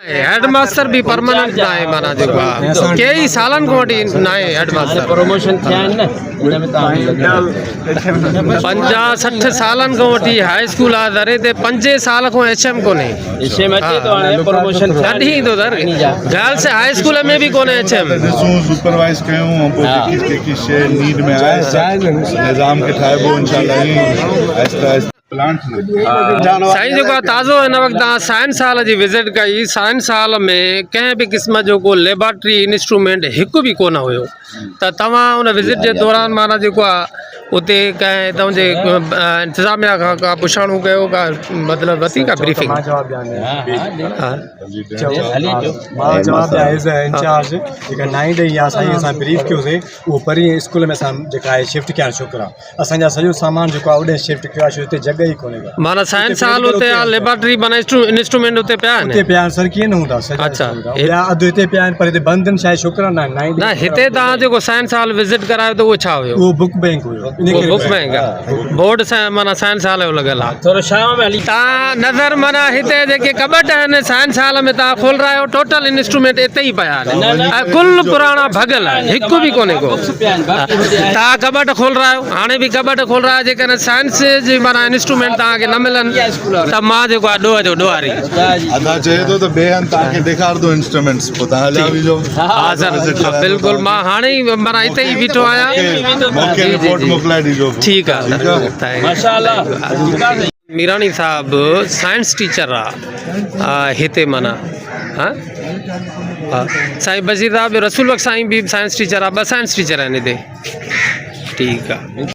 हेड master भी permanent ना है माना जो कई सालन को वठी ना है हेड मास्टर प्रमोशन थिया आहिनि न हिन में तव्हां 50-60 सालन को वठी हाई स्कूल आ दरे ते 5 साल को एचएम कोने एचएम अचे तो हाणे प्रमोशन थिया कढी तो दर गर्ल्स हाई स्कूल में भी कोने एचएम सुपरवाइज कयूं जेकी शे नीड में आए निजाम के ठाइबो इंशाल्लाह आहिस्ता आहिस्ता प्लांट साईं जो ताज़ो इन वक्त साइंस हाल की विजिट कई साइंस हाल में कंहिं भी किस्म जो को लेबोरेटरी इंस्ट्रूमेंट एक भी कोन हुयो त तव्हां उन विजिट के दौरान माना जो उते कंहिं तव्हांजे इंतजामिया खां पुछाणो कयो का मतलब वती का ब्रीफिंग जवाब एज इंचार्ज जेका 9 ॾेई आहे साईं असां ब्रीफ कयोसीं उहो परी स्कूल में असां जेका आहे शिफ्ट करणु छोकिरा असांजा सॼो सामान जेको आहे ओॾे शिफ्ट कयो आहे छो हिते जॻह ई कोन्हे माना साइंस हाल उते लेबोरेटरी माना इंस्ट्रूमेंट उते पिया आहिनि हिते पिया आहिनि सर कीअं न हूंदा अच्छा ॿिया अधु हिते पिया आहिनि पर हिते बंदि आहिनि शायदि छोकिरा न आहिनि न हिते तव्हां जेको साइंस हाल विजिट करायो त उहो छा हुयो उहो बुक बैंक हुयो बुक बैंक बोर्ड से माना साइंस हाल जो लॻल आहे थोरो शाम में हली तव्हां नज़र माना हिते जेके कबट आहिनि साइंस हाल में तव्हां खोल रहा आहियो टोटल इंस्ट्रूमेंट हिते ई पिया आहिनि ऐं कुल पुराणा भॻल आहिनि हिकु बि कोन्हे को तव्हां कबट खोल रहा आहियो हाणे बि कबट खोल रहा आहियो जेकॾहिं साइंस जी माना इंस्ट्रूमेंट तव्हांखे न मिलनि त मां जेको आहे ॾोह जो ॾोहारी अदा चए थो त ॿिए हंधि तव्हांखे ॾेखार दो इंस्ट्रूमेंट्स पोइ तव्हां हलिया विझो हा सर बिल्कुलु मां हाणे ई माना हिते ई बीठो आहियां मूंखे रिपोर्ट मोकिलाए ॾिजो ठीकु आहे माशाअल्लाह मीरानी साहब साइंस टीचर आहे हिते माना हाँ साईं बशीर साहब रसूल बख्श साईं भी साइंस टीचर आहे 2 साइंस टीचर आहिनि हिते ठीकु आहे।